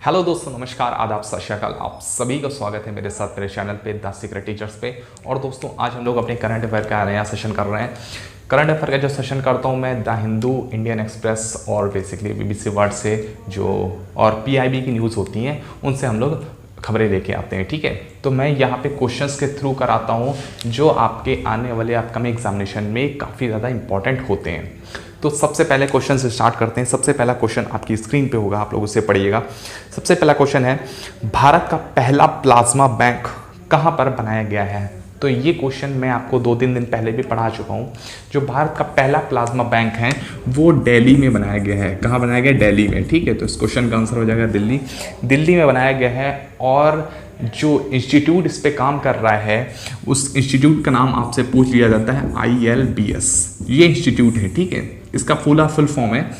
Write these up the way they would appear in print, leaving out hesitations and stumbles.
Hello दोस्तों, नमस्कार, आदाब, सत श्री अकाल। आप सभी का स्वागत है मेरे साथ मेरे चैनल पे द सीक्रेट टीचर्स पे। और दोस्तों, आज हम लोग अपने करंट अफेयर का नया सेशन कर रहे हैं। करंट अफेयर का जो सेशन करता हूँ मैं द हिंदू, इंडियन एक्सप्रेस और बेसिकली BBC वर्ल्ड से जो और PIB की न्यूज़ होती हैं उनसे हम लोग खबरें लेके आते हैं। ठीक है, तो मैं यहाँ पे क्वेश्चंस के थ्रू कराता हूँ जो आपके आने वाले अपकमिंग एग्जामिनेशन में काफ़ी ज़्यादा इंपॉर्टेंट होते हैं। तो सबसे पहले क्वेश्चन से स्टार्ट करते हैं। सबसे पहला क्वेश्चन आपकी स्क्रीन पे होगा, आप लोग उसे पढ़िएगा। सबसे पहला क्वेश्चन है, भारत का पहला प्लाज्मा बैंक कहाँ पर बनाया गया है? तो ये क्वेश्चन मैं आपको 2-3 दिन पहले भी पढ़ा चुका हूँ। जो भारत का पहला प्लाज्मा बैंक है वो दिल्ली में बनाया गया है। कहाँ बनाया गया? दिल्ली में। ठीक है, तो इस क्वेश्चन का आंसर हो जाएगा दिल्ली। दिल्ली में बनाया गया है। और जो इंस्टीट्यूट इस पे काम कर रहा है उस इंस्टीट्यूट का नाम आपसे पूछ लिया जाता है ILBS। ये इंस्टीट्यूट है। ठीक है, इसका फुल फॉर्म है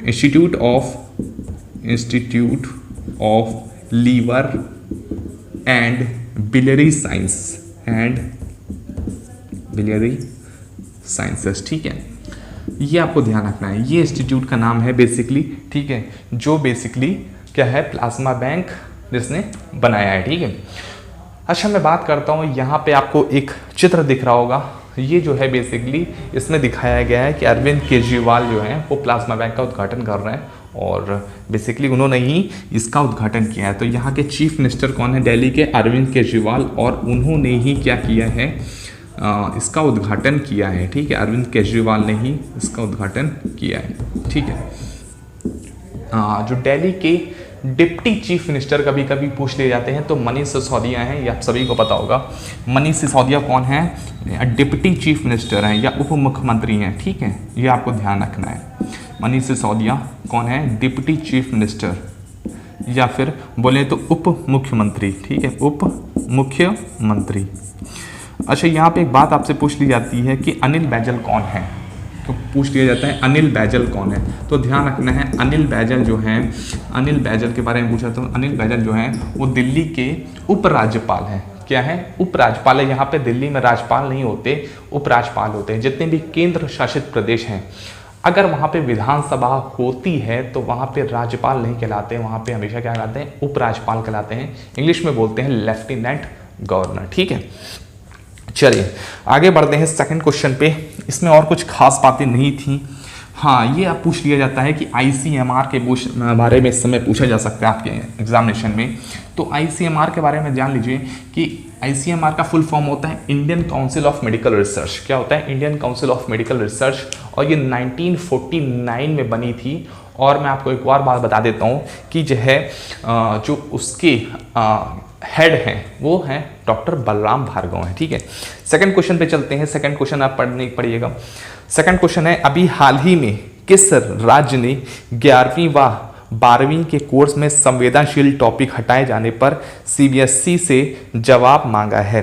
institute of liver and biliary sciences. ठीक है, ये आपको ध्यान रखना है। ये इंस्टीट्यूट का नाम है बेसिकली, ठीक है, जो बेसिकली क्या है, प्लाज्मा बैंक जिसने बनाया है। ठीक है, अच्छा मैं बात करता हूँ, यहाँ पे आपको एक चित्र दिख रहा होगा। ये जो है बेसिकली इसमें दिखाया गया है कि अरविंद केजरीवाल जो है वो प्लाज्मा बैंक का उद्घाटन कर रहे हैं और बेसिकली उन्होंने ही इसका उद्घाटन किया है। तो यहाँ के चीफ मिनिस्टर कौन है? दिल्ली के अरविंद केजरीवाल, और उन्होंने ही क्या किया है, इसका उद्घाटन किया है। ठीक है, अरविंद केजरीवाल ने ही इसका उद्घाटन किया है। ठीक है, जो दिल्ली के डिप्टी चीफ मिनिस्टर कभी कभी पूछ लिए जाते हैं तो मनीष सिसोदिया हैं, ये आप सभी को पता होगा। मनीष सिसोदिया कौन है? डिप्टी चीफ मिनिस्टर हैं या उप मुख्यमंत्री हैं। ठीक है, ये आपको ध्यान रखना है। मनीष सिसोदिया कौन है? डिप्टी चीफ मिनिस्टर या फिर बोले तो उप मुख्यमंत्री। ठीक है, उप मुख्यमंत्री। अच्छा, यहाँ पे एक बात आपसे पूछ ली जाती है कि अनिल बैजल कौन है? तो पूछ लिया जाता है अनिल बैजल कौन है। तो ध्यान रखना है, अनिल बैजल जो हैं, अनिल बैजल के बारे में पूछा तो अनिल बैजल जो हैं वो दिल्ली के उपराज्यपाल हैं। क्या है? उपराज्यपाल है। यहाँ पे दिल्ली में राज्यपाल नहीं होते, उपराज्यपाल होते हैं। जितने भी केंद्र शासित प्रदेश हैं, अगर वहाँ पे विधानसभा होती है तो वहाँ पे राज्यपाल नहीं कहलाते, वहाँ पे हमेशा क्या कहलाते हैं? उपराज्यपाल कहलाते हैं। इंग्लिश में बोलते हैं लेफ्टिनेंट गवर्नर। ठीक है, चलिए आगे बढ़ते हैं सेकंड क्वेश्चन पे। इसमें और कुछ खास बातें नहीं थी। हाँ, ये आप पूछ लिया जाता है कि ICMR के बारे में इस समय पूछा जा सकता है आपके एग्जामिनेशन में। तो ICMR के बारे में जान लीजिए कि ICMR का फुल फॉर्म होता है Indian council of medical research. क्या होता है? Indian council of medical research. और ये 1949 में बनी थी। और मैं आपको एक और बात बता देता हूँ कि जो है जो उसके हेड हैं वो हैं डॉक्टर बलराम भार्गव हैं। ठीक है, सेकंड क्वेश्चन पे चलते हैं। सेकंड क्वेश्चन आप पढ़िएगा। सेकंड क्वेश्चन है, अभी हाल ही में किस राज्य ने 11वीं व 12वीं के कोर्स में संवेदनशील टॉपिक हटाए जाने पर CBSE से जवाब मांगा है?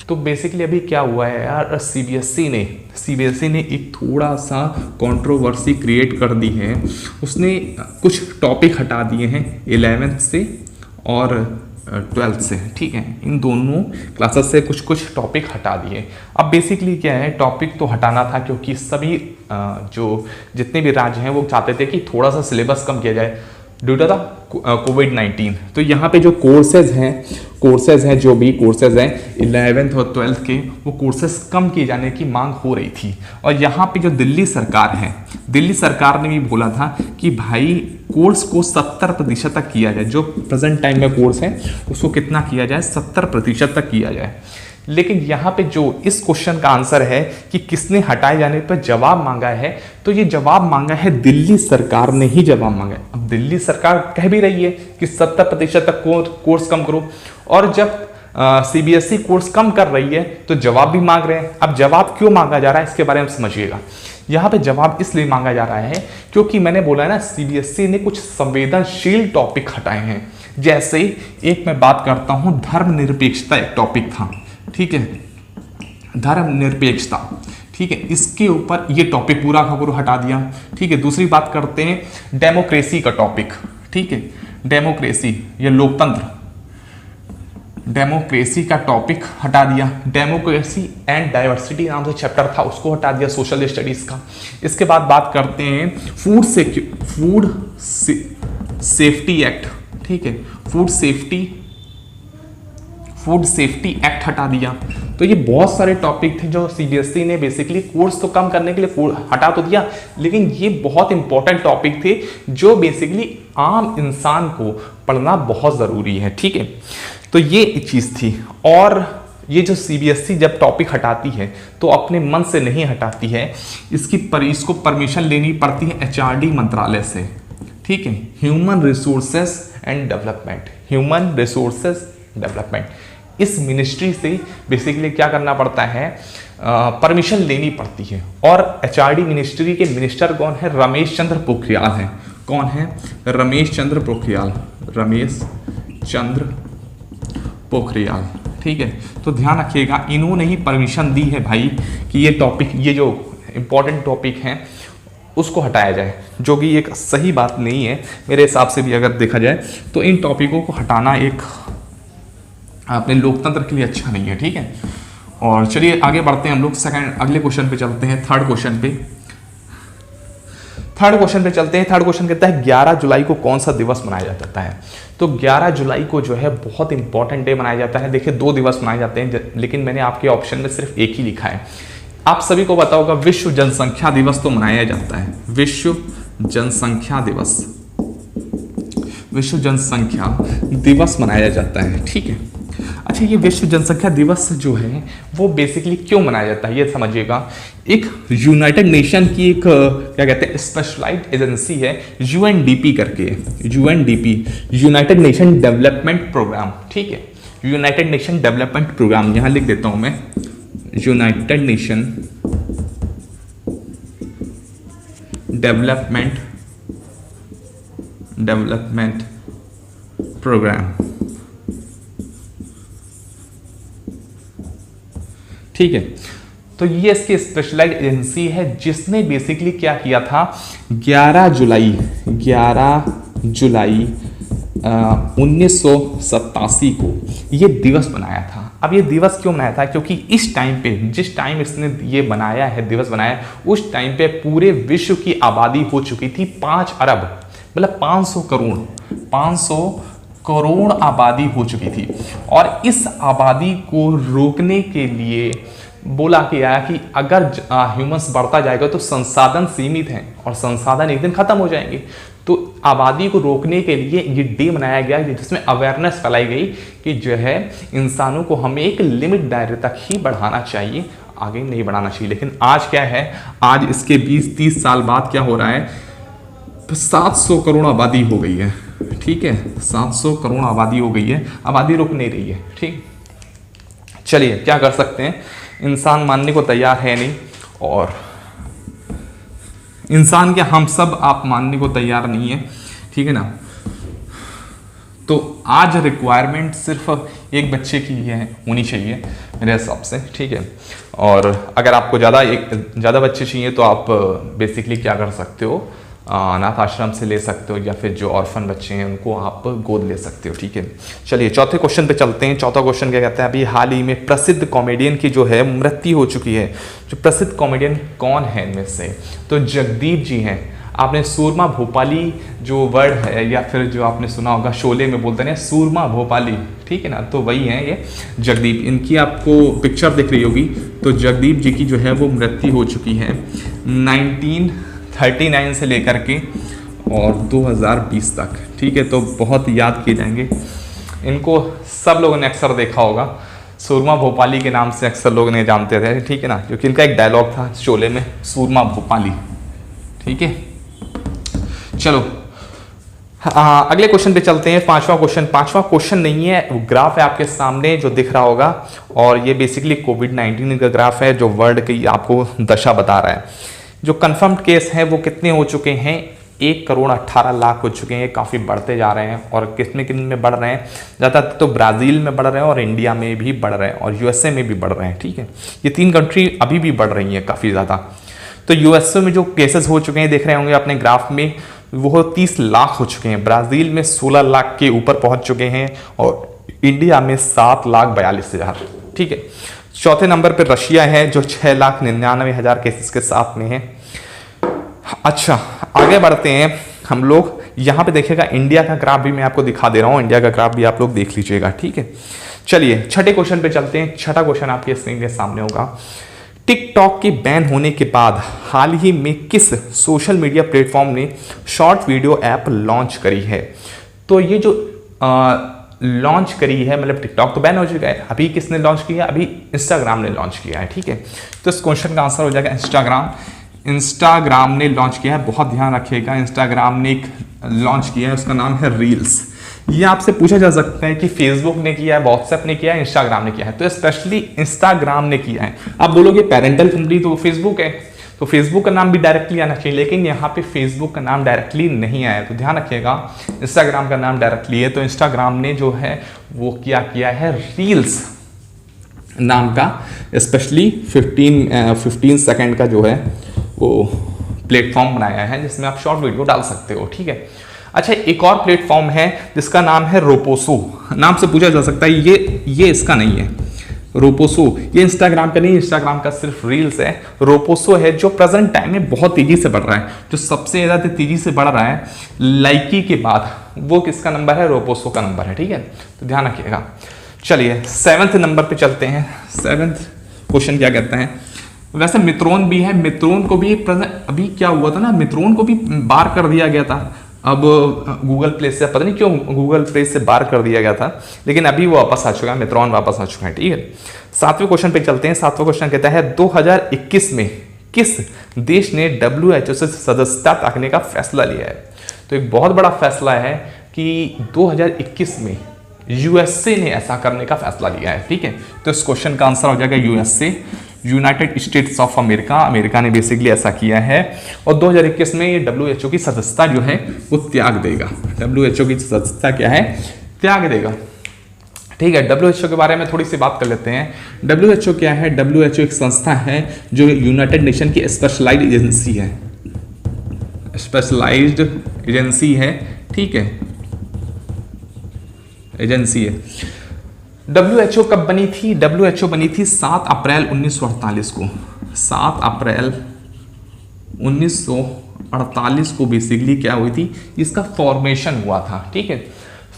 तो बेसिकली अभी क्या हुआ है यार, CBSE ने एक थोड़ा सा कंट्रोवर्सी क्रिएट कर दी है। उसने कुछ टॉपिक हटा दिए हैं 11th से और 12th से। ठीक है, इन दोनों क्लासेस से कुछ टॉपिक हटा दिए। अब बेसिकली क्या है, टॉपिक तो हटाना था क्योंकि सभी जो जितने भी राज्य हैं वो चाहते थे कि थोड़ा सा सिलेबस कम किया जाए ड्यू टू द कोविड-19। तो यहाँ पे जो कोर्सेज हैं जो भी कोर्सेज हैं 11th और 12th के, वो कोर्सेज कम किए जाने की मांग हो रही थी। और यहाँ पे जो दिल्ली सरकार ने भी बोला था कि भाई कोर्स को 70% तक किया जाए। जो प्रेजेंट टाइम में कोर्स है उसको कितना किया जाए? 70% तक किया जाए। लेकिन यहाँ पे जो इस क्वेश्चन का आंसर है कि किसने हटाए जाने पर जवाब मांगा है, तो ये जवाब मांगा है दिल्ली सरकार ने ही जवाब मांगा है। अब दिल्ली सरकार कह भी रही है कि 70% तक कोर्स कम करो, और जब CBSE कोर्स कम कर रही है तो जवाब भी मांग रहे हैं। अब जवाब क्यों मांगा जा रहा है इसके बारे में समझिएगा। यहाँ पे जवाब इसलिए मांगा जा रहा है क्योंकि मैंने बोला है ना, CBSE ने कुछ संवेदनशील टॉपिक हटाए हैं। जैसे एक मैं बात करता हूँ, धर्मनिरपेक्षता एक टॉपिक था। ठीक है, धर्मनिरपेक्षता। ठीक है, इसके ऊपर ये टॉपिक पूरा का पूरा हटा दिया। ठीक है, दूसरी बात करते हैं डेमोक्रेसी का टॉपिक। ठीक है, डेमोक्रेसी या लोकतंत्र, डेमोक्रेसी का टॉपिक हटा दिया। डेमोक्रेसी एंड डाइवर्सिटी नाम से चैप्टर था, उसको हटा दिया सोशल स्टडीज का। इसके बाद बात करते हैं सेफ्टी एक्ट, ठीक है, फूड सेफ्टी एक्ट हटा दिया। तो ये बहुत सारे टॉपिक थे जो सीबीएसई ने बेसिकली कोर्स तो कम करने के लिए हटा तो दिया, लेकिन ये बहुत इंपॉर्टेंट टॉपिक थे जो बेसिकली आम इंसान को पढ़ना बहुत ज़रूरी है, ठीक है। तो ये एक चीज़ थी। और ये जो सीबीएसई जब टॉपिक हटाती है तो अपने मन से नहीं हटाती है, इसको परमिशन लेनी पड़ती है एचआरडी मंत्रालय से, ठीक है, ह्यूमन रिसोर्सेज एंड डेवलपमेंट। इस मिनिस्ट्री से बेसिकली क्या करना पड़ता है, परमिशन लेनी पड़ती है। और एचआरडी मिनिस्ट्री के मिनिस्टर कौन है, रमेश चंद्र पोखरियाल है। कौन है, रमेश चंद्र पोखरियाल, ठीक है। तो ध्यान रखिएगा, इन्होंने ही परमिशन दी है भाई कि ये टॉपिक, ये जो इंपॉर्टेंट टॉपिक हैं उसको हटाया जाए, जो कि एक सही बात नहीं है मेरे हिसाब से भी अगर देखा जाए तो। इन टॉपिकों को हटाना एक अपने लोकतंत्र के लिए अच्छा नहीं है, ठीक है। और चलिए आगे बढ़ते हैं हम लोग, अगले क्वेश्चन पे चलते हैं, थर्ड क्वेश्चन पे चलते हैं। थर्ड क्वेश्चन कहता है 11 जुलाई को कौन सा दिवस मनाया जाता है। तो 11 जुलाई को जो है बहुत इंपॉर्टेंट डे मनाया जाता है। देखिए 2 दिवस मनाए जाते हैं, लेकिन मैंने आपके ऑप्शन में सिर्फ एक ही लिखा है। आप सभी को पता होगा विश्व जनसंख्या दिवस तो मनाया जाता है, विश्व जनसंख्या दिवस मनाया जाता है, ठीक है। अच्छा, ये विश्व जनसंख्या दिवस जो है वो बेसिकली क्यों मनाया जाता है ये समझिएगा। एक यूनाइटेड नेशन की एक क्या कहते हैं स्पेशलाइज्ड एजेंसी है, यूएनडीपी करके, यूनाइटेड नेशन डेवलपमेंट प्रोग्राम, ठीक है। यूनाइटेड नेशन डेवलपमेंट प्रोग्राम यहाँ लिख देता हूँ मैं, यूनाइटेड नेशन डेवलपमेंट प्रोग्राम, ठीक है। तो ये इसकी स्पेशलाइज्ड एजेंसी है जिसने बेसिकली क्या किया था, 11 जुलाई 1987 को ये दिवस बनाया था। अब ये दिवस क्यों बनाया था, क्योंकि इस टाइम पे, जिस टाइम इसने ये बनाया है, दिवस बनाया, उस टाइम पे पूरे विश्व की आबादी हो चुकी थी 5 अरब, मतलब 500 करोड़ आबादी हो चुकी थी। और इस आबादी को रोकने के लिए बोला कि आया कि अगर ह्यूमंस बढ़ता जाएगा तो संसाधन सीमित हैं और संसाधन एक दिन खत्म हो जाएंगे। तो आबादी को रोकने के लिए ये डे मनाया गया जिसमें अवेयरनेस फैलाई गई कि जो है इंसानों को हमें एक लिमिट दायरे तक ही बढ़ाना चाहिए, आगे नहीं बढ़ाना चाहिए। लेकिन आज क्या है, आज इसके 20-30 साल बाद क्या हो रहा है, 700 करोड़ आबादी हो गई है, ठीक है, 700 करोड़ आबादी हो गई है, आबादी रुक नहीं रही है, ठीक। चलिए क्या कर सकते हैं, इंसान मानने को तैयार है नहीं, और इंसान क्या, हम सब आप मानने को तैयार नहीं है, ठीक है ना। तो आज रिक्वायरमेंट सिर्फ एक बच्चे की है होनी चाहिए मेरे हिसाब से, ठीक है। और अगर आपको ज़्यादा बच्चे चाहिए तो आप बेसिकली क्या कर सकते हो, अनाथ आश्रम से ले सकते हो, या फिर जो ऑर्फन बच्चे हैं उनको आप गोद ले सकते हो, ठीक है। चलिए चौथे क्वेश्चन पे चलते हैं। चौथा क्वेश्चन क्या कहता है, अभी हाल ही में प्रसिद्ध कॉमेडियन की जो है मृत्यु हो चुकी है। जो प्रसिद्ध कॉमेडियन कौन है इनमें से, तो जगदीप जी हैं। आपने सूरमा भोपाली जो वर्ड है, या फिर जो आपने सुना होगा शोले में बोलते हैं सूरमा भोपाली, ठीक है ना, तो वही है ये जगदीप। इनकी आपको पिक्चर दिख रही होगी। तो जगदीप जी की जो है वो मृत्यु हो चुकी है 1939 से लेकर के और 2020 तक, ठीक है। तो बहुत याद किए जाएंगे इनको, सब लोगों ने अक्सर देखा होगा, सूरमा भोपाली के नाम से अक्सर लोग नहीं जानते थे, ठीक है ना, क्योंकि इनका एक डायलॉग था शोले में, सूरमा भोपाली, ठीक है। चलो अगले क्वेश्चन पे चलते हैं। पांचवा क्वेश्चन नहीं है, ग्राफ है आपके सामने जो दिख रहा होगा, और ये बेसिकली कोविड-19 का ग्राफ है जो वर्ल्ड की आपको दशा बता रहा है। जो कंफर्म्ड केस हैं वो कितने हो चुके हैं, 1,18,00,000 हो चुके हैं, काफ़ी बढ़ते जा रहे हैं। और कितने में बढ़ रहे हैं, ज़्यादातर तो ब्राज़ील में बढ़ रहे हैं, और इंडिया में भी बढ़ रहे हैं, और यूएसए में भी बढ़ रहे हैं, ठीक है। ये 3 कंट्री अभी भी बढ़ रही हैं काफ़ी ज़्यादा। तो यूएसए में जो केसेस हो चुके हैं देख रहे होंगे अपने ग्राफ में, वो 30 लाख हो चुके हैं, ब्राज़ील में 16 लाख के ऊपर पहुँच चुके हैं, और इंडिया में 7,42,000, ठीक है। चौथे नंबर पर रशिया है जो 6,99,000 केसेस के साथ में है। अच्छा आगे बढ़ते हैं हम लोग यहाँ पे देखिएगा इंडिया का ग्राफ भी मैं आपको दिखा दे रहा हूँ, इंडिया का ग्राफ भी आप लोग देख लीजिएगा, ठीक है। चलिए छठे क्वेश्चन पे चलते हैं। छठा क्वेश्चन आपके स्क्रीन के सामने होगा। टिकटॉक के बैन होने के बाद हाल ही में किस सोशल मीडिया प्लेटफॉर्म ने शॉर्ट वीडियो ऐप लॉन्च करी है? तो ये जो लॉन्च करी है, मतलब टिकटॉक तो बैन हो चुका है, अभी किसने लॉन्च किया? अभी इंस्टाग्राम ने लॉन्च किया है, ठीक है। तो इस क्वेश्चन का आंसर हो जाएगा इंस्टाग्राम ने लॉन्च किया है। बहुत ध्यान रखिएगा, इंस्टाग्राम ने एक लॉन्च किया है, उसका नाम है रील्स। ये आपसे पूछा जा सकता है कि फेसबुक ने किया है, व्हाट्सएप ने किया है, इंस्टाग्राम ने किया है, तो स्पेशली इंस्टाग्राम ने किया है। आप बोलोगे पेरेंटल कंपनी तो फेसबुक है, तो फेसबुक का नाम भी डायरेक्टली आना चाहिए, लेकिन यहाँ पे फेसबुक का नाम डायरेक्टली नहीं आया, तो ध्यान रखिएगा इंस्टाग्राम का नाम डायरेक्टली है। तो इंस्टाग्राम ने जो है वो किया है रील्स नाम का स्पेशली 15 सेकेंड का जो है वो प्लेटफॉर्म बनाया है, जिसमें आप शॉर्ट वीडियो डाल सकते हो, ठीक है। अच्छा, एक और प्लेटफॉर्म है जिसका नाम है रोपोसो। नाम से पूछा जा सकता है, ये इसका नहीं है। रोपोसो ये इंस्टाग्राम का नहीं, इंस्टाग्राम का सिर्फ रील्स है। रोपोसो है जो प्रेजेंट टाइम में बहुत तेजी से बढ़ रहा है, जो सबसे ज़्यादा तेजी से बढ़ रहा है लाइकी के बाद, वो किसका नंबर है? रोपोसो का नंबर है, ठीक है। तो ध्यान रखिएगा। चलिए 7वें नंबर पे चलते हैं। 7वां क्वेश्चन क्या कहता है? वैसे मित्रोन भी है, मित्रोन को भी अभी क्या हुआ था ना, मित्रोन को भी बार कर दिया गया था। अब गूगल प्ले से, पता नहीं क्यों गूगल प्ले से बार कर दिया गया था, लेकिन अभी वो वापस आ चुका है, मित्रोन वापस आ चुका है, ठीक है। 7वें क्वेश्चन पे चलते हैं। 7वां क्वेश्चन कहता है 2021 में किस देश ने WHO से सदस्यता ताकने का फैसला लिया है? तो एक बहुत बड़ा फैसला है कि 2021 में यूएसए ने ऐसा करने का फैसला लिया है, ठीक है। तो इस क्वेश्चन का आंसर हो जाएगा USA, United states of America. America ने बेसिकली ऐसा किया है, और 2021 में ये WHO की सदस्यता जो है वो त्याग देगा। WHO की सदस्यता क्या है? त्याग देगा, ठीक है। WHO के बारे में थोड़ी सी बात कर लेते हैं। WHO क्या है? WHO एक संस्था है जो यूनाइटेड नेशन की स्पेशलाइज्ड एजेंसी है, स्पेशलाइज्ड एजेंसी है, ठीक है, एजेंसी है। WHO कब बनी थी? WHO बनी थी 7 अप्रैल 1948 को। 7 अप्रैल 1948 को बेसिकली क्या हुई थी? इसका फॉर्मेशन हुआ था, ठीक है,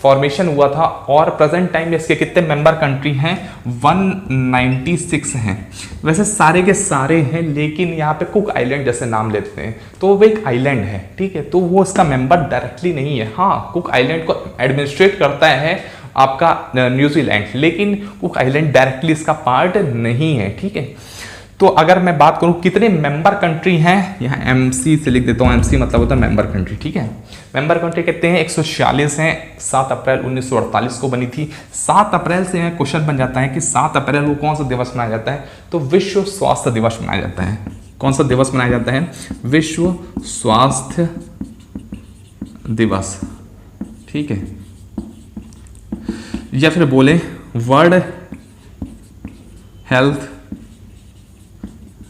फॉर्मेशन हुआ था। और प्रेजेंट टाइम में इसके कितने मेंबर कंट्री हैं? 196 हैं। वैसे सारे के सारे हैं, लेकिन यहाँ पे कुक आइलैंड जैसे नाम लेते हैं, तो वो एक आइलैंड है, ठीक है, तो वो इसका मेंबर डायरेक्टली नहीं है। हाँ, कुक आइलैंड को एडमिनिस्ट्रेट करता है आपका न्यूजीलैंड, लेकिन कुक आइलैंड डायरेक्टली इसका पार्ट नहीं है, ठीक है। तो अगर मैं बात करूं कितने मेंबर कंट्री हैं, यहाँ MC से लिख देता हूँ, MC मतलब होता है मेंबर कंट्री, ठीक है। मेंबर कंट्री कहते हैं 146 हैं। 7 अप्रैल 1948 को बनी थी। 7 अप्रैल से क्वेश्चन बन जाता है कि 7 अप्रैल को कौन सा दिवस मनाया जाता है? तो विश्व स्वास्थ्य दिवस मनाया जाता है। कौन सा दिवस मनाया जाता है? विश्व स्वास्थ्य दिवस, ठीक है, या फिर बोले वर्ल्ड हेल्थ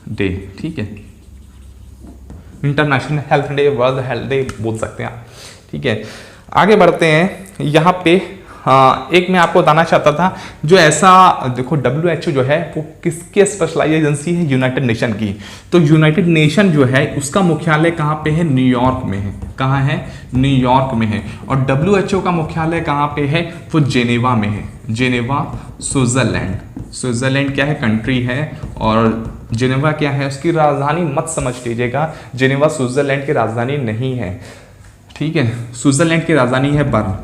डे, ठीक है, international health day, world health day बोल सकते हैं आप, ठीक है। आगे बढ़ते हैं। यहाँ पे एक मैं आपको बताना चाहता था, जो ऐसा देखो WHO जो है वो किसके स्पेशलाइज एजेंसी है? यूनाइटेड नेशन की। तो यूनाइटेड नेशन जो है उसका मुख्यालय कहाँ पे है? न्यूयॉर्क में है। कहाँ है? न्यूयॉर्क में है। और WHO का मुख्यालय कहाँ पे है? वो जेनेवा में है। Geneva, Switzerland. स्विट्जरलैंड क्या है? कंट्री है। और जेनेवा क्या है? उसकी राजधानी मत समझ लीजिएगा, जेनेवा स्विट्जरलैंड की राजधानी नहीं है, ठीक है। स्विट्जरलैंड की राजधानी है बर्न।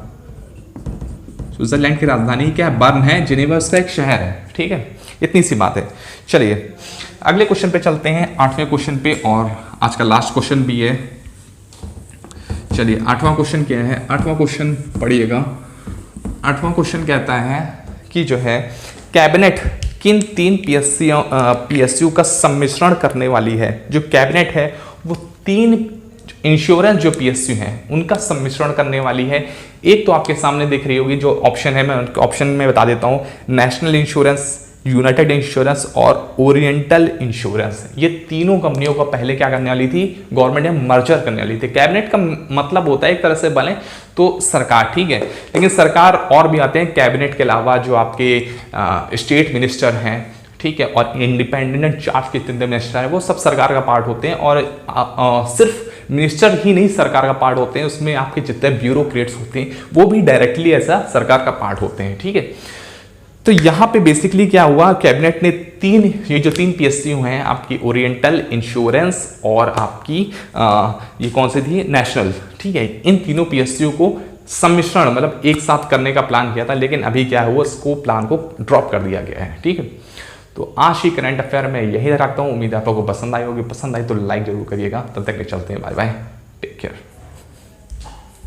स्विट्जरलैंड की राजधानी क्या है? बर्न है। जेनेवा उसका एक शहर है, ठीक है। इतनी सी बात है। चलिए अगले क्वेश्चन पे चलते हैं, 8वें क्वेश्चन पे, और आज का लास्ट क्वेश्चन भी है। चलिए 8वां क्वेश्चन क्या है? 8वां क्वेश्चन पढ़िएगा। 8वां क्वेश्चन कहता है कि जो है कैबिनेट किन 3 PSU का सम्मिश्रण करने वाली है? जो कैबिनेट है वो 3 इंश्योरेंस जो PSU हैं उनका सम्मिश्रण करने वाली है। एक तो आपके सामने दिख रही होगी जो ऑप्शन है, मैं ऑप्शन में बता देता हूँ। नेशनल इंश्योरेंस, यूनाइटेड इंश्योरेंस और ओरिएंटल इंश्योरेंस। ये तीनों कंपनियों को पहले क्या करने वाली थी? गवर्नमेंट ने मर्जर करने वाली थी। कैबिनेट का मतलब होता है एक तरह से बने तो सरकार, ठीक है, लेकिन सरकार और भी आते हैं कैबिनेट के अलावा, जो आपके स्टेट मिनिस्टर हैं, ठीक है, और इंडिपेंडेंट चार्ज के जितने मिनिस्टर हैं वो सब सरकार का पार्ट होते हैं। और सिर्फ मिनिस्टर ही नहीं सरकार का पार्ट होते हैं, उसमें आपके जितने ब्यूरोक्रेट्स होते हैं वो भी डायरेक्टली ऐसा सरकार का पार्ट होते हैं, ठीक है। तो यहाँ पे बेसिकली क्या हुआ, कैबिनेट ने ये जो तीन पीएसयू हैं आपकी ओरिएंटल, इंश्योरेंस और आपकी ये कौन सी थी, नेशनल, ठीक है, इन तीनों पीएसयू को सम्मिश्रण मतलब एक साथ करने का प्लान किया था, लेकिन अभी क्या हुआ, इसको प्लान को ड्रॉप कर दिया गया है, ठीक है। तो आज की करंट अफेयर में यही रखता हूँ, उम्मीद है आपको पसंद आई होगी, पसंद आई तो लाइक जरूर करिएगा। तब तक के चलते हैं, बाय बाय, टेक केयर।